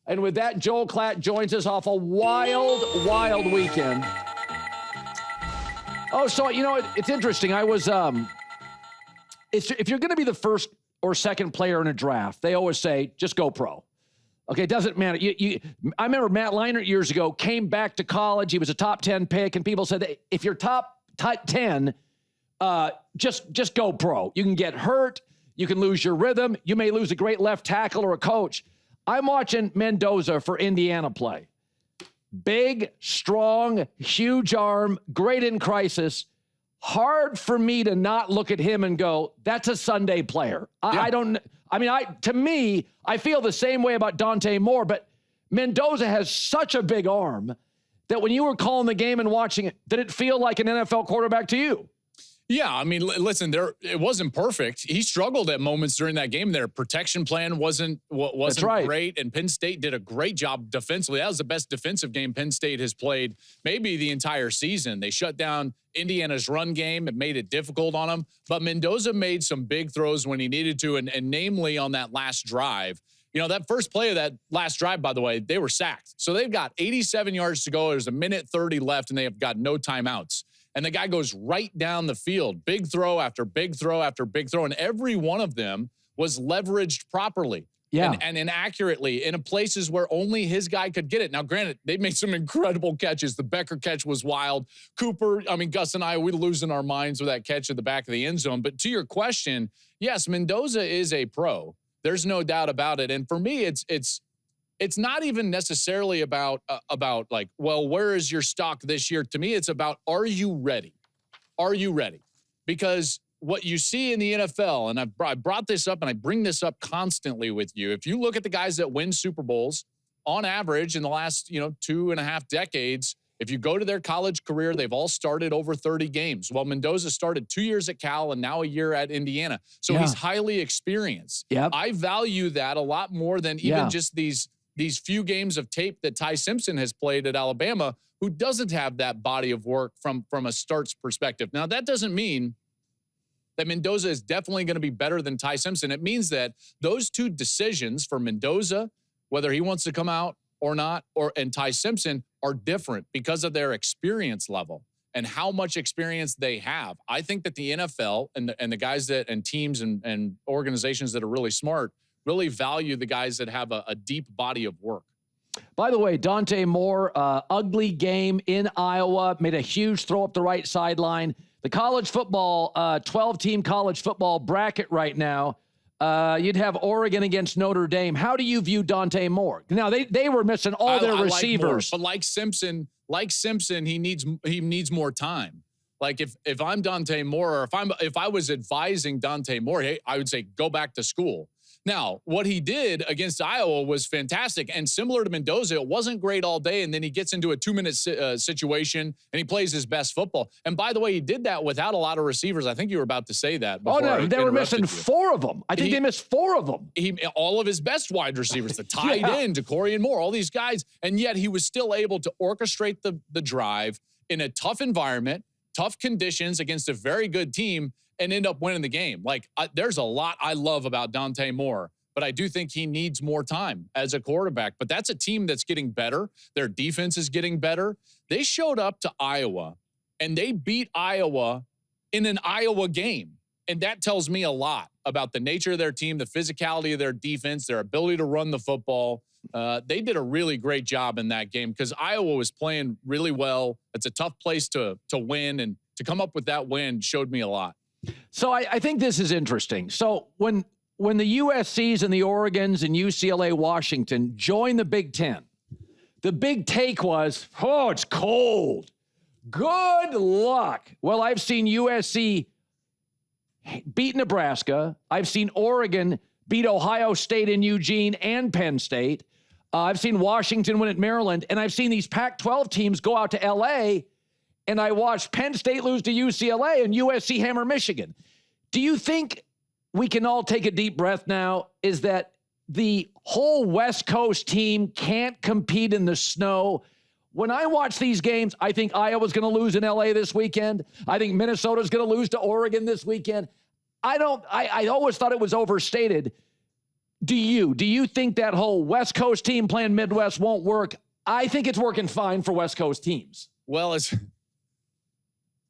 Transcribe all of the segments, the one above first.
And with that, Joel Klatt joins us off a wild, wild weekend. Oh, so, it's interesting. I was, if you're going to be the first or second player in a draft, they always say, just go pro. Okay, it doesn't matter. I remember Matt Leinart years ago came back to college. He was a top 10 pick, and people said, that if you're top 10, just go pro. You can get hurt. You can lose your rhythm. You may lose a great left tackle or a coach. I'm watching Mendoza for Indiana play. Big, strong, huge arm, great in crisis. Hard for me to not look at him and go, that's a Sunday player. To me, I feel the same way about Dante Moore, but Mendoza has such a big arm that when you were calling the game and watching it, did it feel like an NFL quarterback to you? Yeah, I mean, listen, it wasn't perfect. He struggled at moments during that game. Their protection plan wasn't great, and Penn State did a great job defensively. That was the best defensive game Penn State has played maybe the entire season. They shut down Indiana's run game. It made it difficult on them. But Mendoza made some big throws when he needed to, and namely on that last drive. That first play of that last drive, by the way, they were sacked. So they've got 87 yards to go. There's a minute 30 left, and they have got no timeouts. And the guy goes right down the field, big throw after big throw after big throw, and every one of them was leveraged properly and inaccurately in places where only his guy could get it. Now, granted, they made some incredible catches. The Becker catch was wild. Gus and I, we're losing our minds with that catch at the back of the end zone. But to your question, yes, Mendoza is a pro. There's no doubt about it. And for me, it's not even necessarily about like, well, where is your stock this year? To me, it's about, are you ready? Are you ready? Because what you see in the NFL, and I brought this up and I bring this up constantly with you. If you look at the guys that win Super Bowls, on average in the last, 2.5 decades, if you go to their college career, they've all started over 30 games. Well, Mendoza started 2 years at Cal and now a year at Indiana. So he's highly experienced. Yep. I value that a lot more than even just these few games of tape that Ty Simpson has played at Alabama, who doesn't have that body of work from a starts perspective. Now, that doesn't mean that Mendoza is definitely going to be better than Ty Simpson. It means that those two decisions for Mendoza, whether he wants to come out or not, and Ty Simpson, are different because of their experience level and how much experience they have. I think that the NFL and the guys and teams and organizations that are really smart really value the guys that have a deep body of work. By the way, Dante Moore, ugly game in Iowa, made a huge throw up the right sideline. The college football, 12-team college football bracket right now, you'd have Oregon against Notre Dame. How do you view Dante Moore? Now, they were missing all their receivers. But like Simpson, he needs more time. Like if I'm Dante Moore, or if I was advising Dante Moore, hey, I would say go back to school. Now, what he did against Iowa was fantastic, and similar to Mendoza, it wasn't great all day, and then he gets into a 2-minute situation, and he plays his best football. And by the way, he did that without a lot of receivers. I think you were about to say that. Oh, no, they were missing 4 of them. I think they missed 4 of them. All of his best wide receivers, the tight end, DeCorey and Moore, all these guys, and yet he was still able to orchestrate the drive in a tough environment, tough conditions against a very good team, and end up winning the game. There's a lot I love about Dante Moore, but I do think he needs more time as a quarterback. But that's a team that's getting better. Their defense is getting better. They showed up to Iowa, and they beat Iowa in an Iowa game. And that tells me a lot about the nature of their team, the physicality of their defense, their ability to run the football. They did a really great job in that game because Iowa was playing really well. It's a tough place to win, and to come up with that win showed me a lot. So I think this is interesting. So when the USCs and the Oregons and UCLA, Washington joined the Big Ten, the big take was, oh, it's cold. Good luck. Well, I've seen USC beat Nebraska. I've seen Oregon beat Ohio State and Eugene and Penn State. I've seen Washington win at Maryland. And I've seen these Pac-12 teams go out to L.A., and I watched Penn State lose to UCLA and USC hammer Michigan. Do you think we can all take a deep breath now? Is that the whole West Coast team can't compete in the snow? When I watch these games, I think Iowa's going to lose in LA this weekend. I think Minnesota's going to lose to Oregon this weekend. I always thought it was overstated. Do you think that whole West Coast team playing Midwest won't work? I think it's working fine for West Coast teams. Well,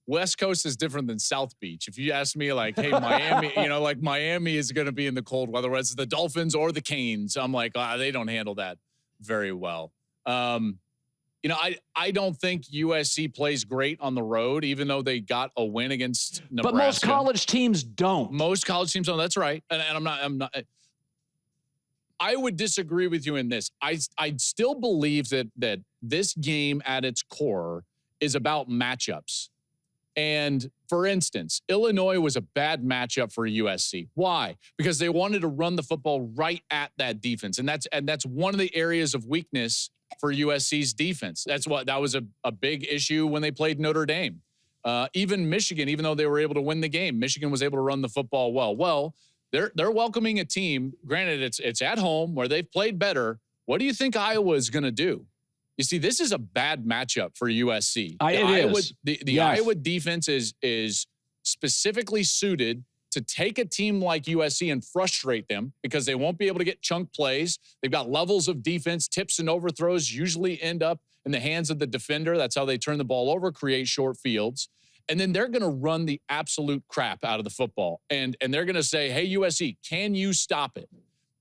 West Coast is different than South Beach. If you ask me, like, hey, Miami, like Miami is going to be in the cold weather, whether it's the Dolphins or the Canes, I'm like, they don't handle that very well. I don't think USC plays great on the road, even though they got a win against Nebraska. But most college teams don't. Most college teams don't. That's right. And I'm not. I would disagree with you in this. I still believe that this game at its core is about matchups. And for instance, Illinois was a bad matchup for USC. Why? Because they wanted to run the football right at that defense. And that's one of the areas of weakness for USC's defense. That was a big issue when they played Notre Dame. Even Michigan, even though they were able to win the game, Michigan was able to run the football well. Well, they're welcoming a team. Granted, it's at home where they've played better. What do you think Iowa is going to do? You see, this is a bad matchup for USC. The Iowa defense is specifically suited to take a team like USC and frustrate them because they won't be able to get chunk plays. They've got levels of defense. Tips and overthrows usually end up in the hands of the defender. That's how they turn the ball over, create short fields. And then they're going to run the absolute crap out of the football. And they're going to say, hey, USC, can you stop it?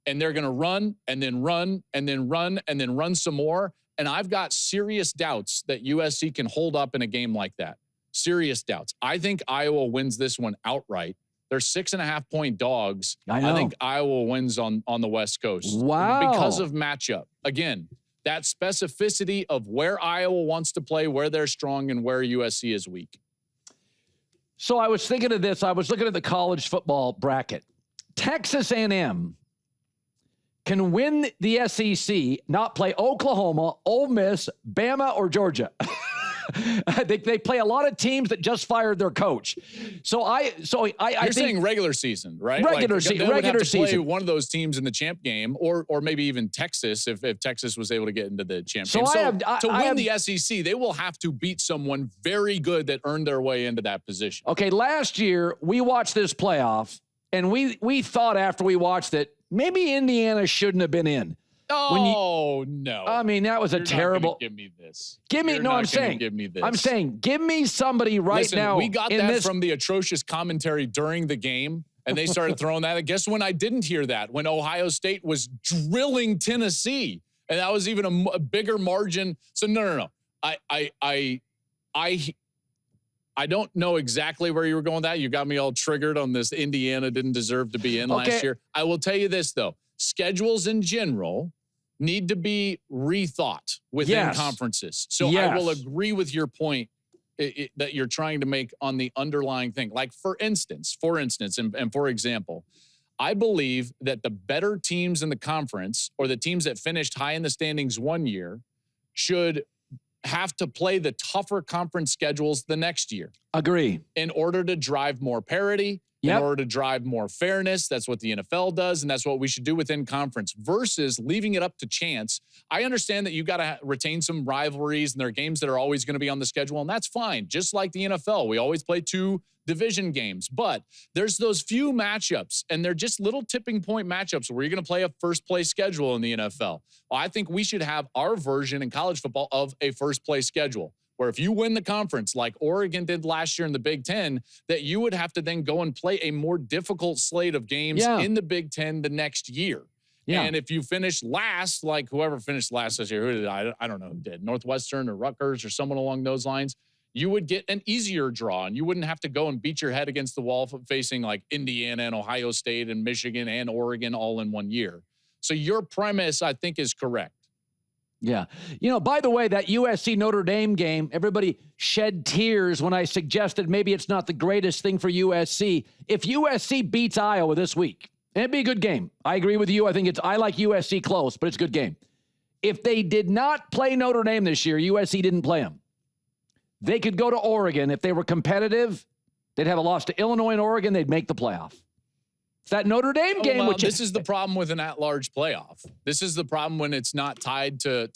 And they're going to run and then run and then run and then run some more. And I've got serious doubts that USC can hold up in a game like that. Serious doubts. I think Iowa wins this one outright. They're 6.5-point dogs. I think Iowa wins on the West Coast. Wow. Because of matchup. Again, that specificity of where Iowa wants to play, where they're strong, and where USC is weak. So I was thinking of this. I was looking at the college football bracket. Texas A&M can win the SEC, not play Oklahoma, Ole Miss, Bama, or Georgia. They play a lot of teams that just fired their coach. You're think saying regular season, right? Regular season. Play one of those teams in the champ game, or maybe even Texas if Texas was able to get into the champ game. To win the SEC, they will have to beat someone very good that earned their way into that position. Okay, last year we watched this playoff, and we thought after we watched it, maybe Indiana shouldn't have been in. No. I mean, that was a terrible. Give me this. I'm saying, give me somebody now. We got that from the atrocious commentary during the game, and they started throwing that. Guess when I didn't hear that? When Ohio State was drilling Tennessee, and that was even a bigger margin. So no. I don't know exactly where you were going with that. You got me all triggered on this. Indiana didn't deserve to be in last year. I will tell you this though: schedules in general need to be rethought within conferences. So I will agree with your point that you're trying to make on the underlying thing. Like for instance, and for example, I believe that the better teams in the conference or the teams that finished high in the standings one year should have to play the tougher conference schedules the next year. Agree. In order to drive more parity, in order to drive more fairness. That's what the NFL does, and that's what we should do within conference versus leaving it up to chance. I understand that you got to retain some rivalries, and there are games that are always going to be on the schedule, and that's fine. Just like the NFL, we always play 2 division games, but there's those few matchups, and they're just little tipping point matchups where you're going to play a first-place schedule in the NFL. Well, I think we should have our version in college football of a first-place schedule, where if you win the conference like Oregon did last year in the Big Ten, that you would have to then go and play a more difficult slate of games in the Big Ten the next year. Yeah. And if you finish last, like whoever finished last this year, I don't know who did, Northwestern or Rutgers or someone along those lines, you would get an easier draw, and you wouldn't have to go and beat your head against the wall facing like Indiana and Ohio State and Michigan and Oregon all in one year. So your premise, I think, is correct. Yeah. By the way, that USC Notre Dame game, everybody shed tears when I suggested maybe it's not the greatest thing for USC. If USC beats Iowa this week, it'd be a good game. I agree with you. I like USC close, but it's a good game. If they did not play Notre Dame this year, USC didn't play them. They could go to Oregon. If they were competitive, they'd have a loss to Illinois and Oregon. They'd make the playoff. It's that Notre Dame game. This is the problem with an at-large playoff. This is the problem when it's not tied to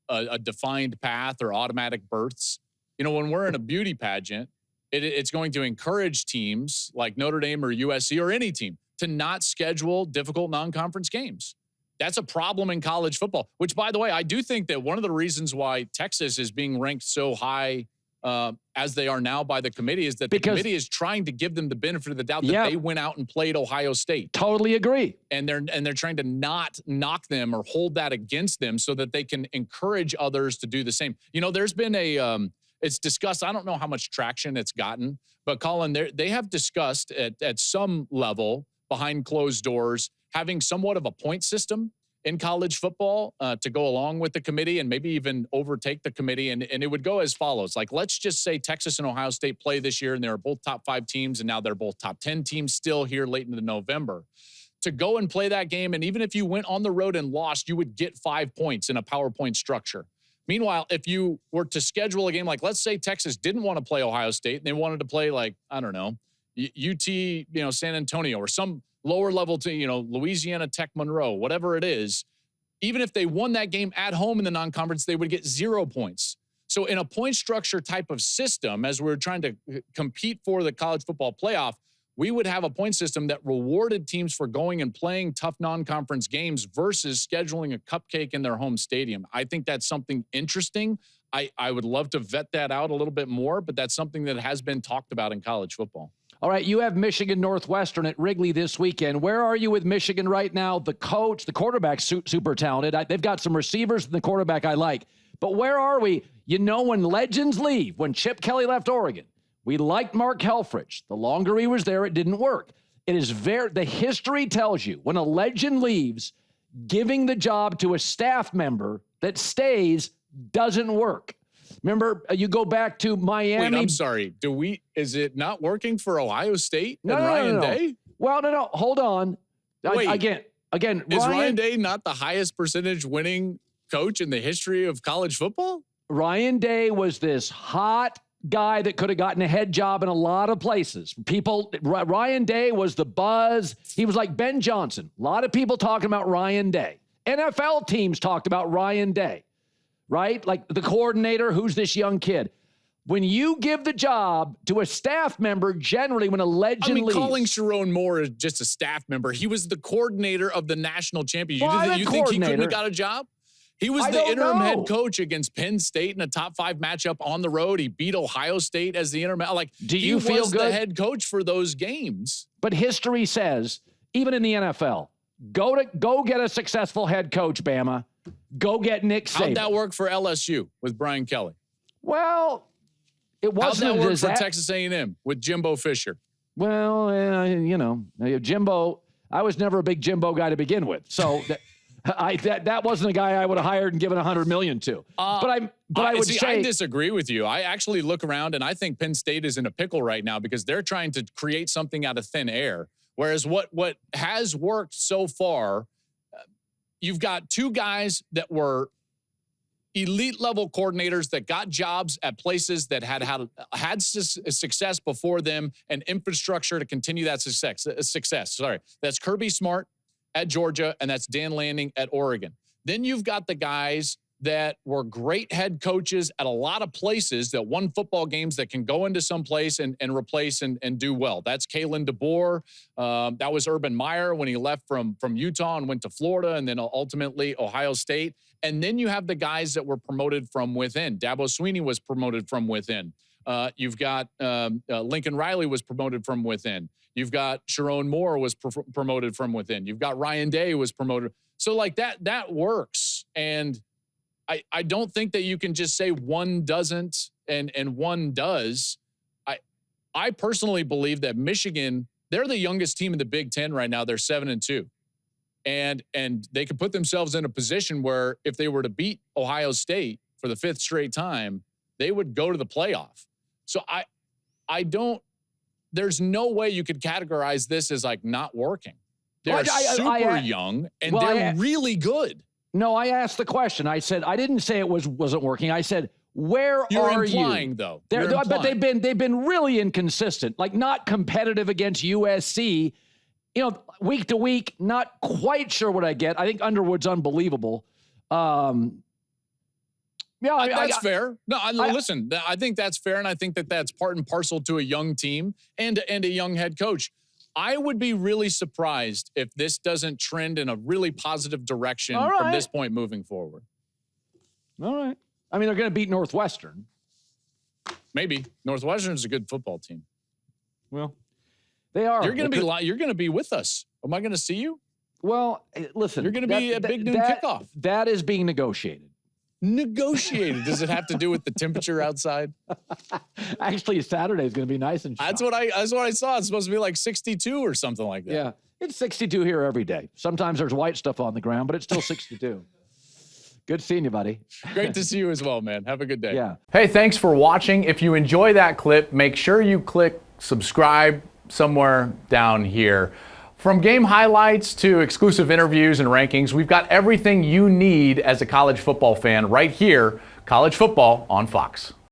a defined path or automatic berths. When we're in a beauty pageant, it's going to encourage teams like Notre Dame or USC or any team to not schedule difficult non-conference games. That's a problem in college football, which, by the way, I do think that one of the reasons why Texas is being ranked so high as they are now by the committee is that the committee is trying to give them the benefit of the doubt that they went out and played Ohio State. Totally agree. And they're trying to not knock them or hold that against them so that they can encourage others to do the same. You know, there's been it's discussed, I don't know how much traction it's gotten, but Colin, they have discussed at some level behind closed doors having somewhat of a point system in college football to go along with the committee and maybe even overtake the committee. And it would go as follows. Like, let's just say Texas and Ohio State play this year and they're both top 5 teams, and now they're both top 10 teams still here late into November. To go and play that game, and even if you went on the road and lost, you would get 5 points in a PowerPoint structure. Meanwhile, if you were to schedule a game, like let's say Texas didn't want to play Ohio State and they wanted to play, like, I don't know, UT, San Antonio, or some lower level to, Louisiana Tech Monroe, whatever it is, even if they won that game at home in the non-conference, they would get 0 points. So in a point structure type of system, as we're trying to compete for the college football playoff, we would have a point system that rewarded teams for going and playing tough non-conference games versus scheduling a cupcake in their home stadium. I think that's something interesting. I would love to vet that out a little bit more, but that's something that has been talked about in college football. All right, you have Michigan Northwestern at Wrigley this weekend. Where are you with Michigan right now? The coach, the quarterback's super talented. They've got some receivers and the quarterback I like. But where are we? When legends leave, when Chip Kelly left Oregon, we liked Mark Helfrich. The longer he was there, it didn't work. The history tells you when a legend leaves, giving the job to a staff member that stays doesn't work. Remember, you go back to Miami. Wait, I'm sorry. Is it not working for Ohio State and Ryan Day? Well, no. Hold on. Wait, again, is Ryan Day not the highest percentage winning coach in the history of college football? Ryan Day was this hot guy that could have gotten a head job in a lot of places. Ryan Day was the buzz. He was like Ben Johnson. A lot of people talking about Ryan Day. NFL teams talked about Ryan Day. Right? Like the coordinator, who's this young kid? When you give the job to a staff member, generally when a legend leaves. Calling Sharon Moore is just a staff member. He was the coordinator of the national championship. You think he couldn't have got a job? He was the interim head coach against Penn State in a top 5 matchup on the road. He beat Ohio State as the interim. Do you feel good? He was the head coach for those games. But history says, even in the NFL, go get a successful head coach, Bama. Go get Nick Saban. How'd that work for LSU with Brian Kelly? Well, it wasn't. How'd that work for Texas A&M with Jimbo Fisher? Well, Jimbo, I was never a big Jimbo guy to begin with. So that wasn't a guy I would have hired and given $100 million to. I disagree with you. I actually look around and I think Penn State is in a pickle right now because they're trying to create something out of thin air. Whereas what has worked so far, you've got 2 guys that were elite level coordinators that got jobs at places that had success before them and infrastructure to continue that success. That's Kirby Smart at Georgia, and that's Dan Lanning at Oregon. Then you've got the guys that were great head coaches at a lot of places that won football games that can go into some place and replace and do well. That's Kalen DeBoer. That was Urban Meyer when he left from Utah and went to Florida and then ultimately Ohio State. And then you have the guys that were promoted from within. Dabo Swinney was promoted from within. You've got Lincoln Riley was promoted from within. You've got Sharon Moore was promoted from within. You've got Ryan Day was promoted. So like that works. And I don't think that you can just say one doesn't and one does. I personally believe that Michigan, they're the youngest team in the Big Ten right now. They're 7-2. And they could put themselves in a position where if they were to beat Ohio State for the 5th straight time, they would go to the playoff. So there's no way you could categorize this as like not working. They're super young and they're really good. No, I asked the question. I said, I didn't say it wasn't working. I said, where are you? You're implying, though. But they've been really inconsistent, like not competitive against USC. Week to week, not quite sure what I get. I think Underwood's unbelievable. That's fair. No, listen, I think that's fair, and I think that that's part and parcel to a young team and a young head coach. I would be really surprised if this doesn't trend in a really positive direction from this point moving forward. All right. I mean, they're going to beat Northwestern. Maybe. Northwestern's a good football team. Well, they are. You're going to be with us. Am I going to see you? Well, listen. You're going to be at Big Noon Kickoff. That is being negotiated. Negotiated. Does it have to do with the temperature outside? Actually, Saturday is going to be nice and that's what I saw. It's supposed to be like 62 or something like that. Yeah, it's 62 here every day. Sometimes there's white stuff on the ground, but it's still 62. Good seeing you, buddy. Great to see you as well, man. Have a good day. Yeah. Hey, thanks for watching. If you enjoy that clip, make sure you click subscribe somewhere down here. From game highlights to exclusive interviews and rankings, we've got everything you need as a college football fan right here, College Football on Fox.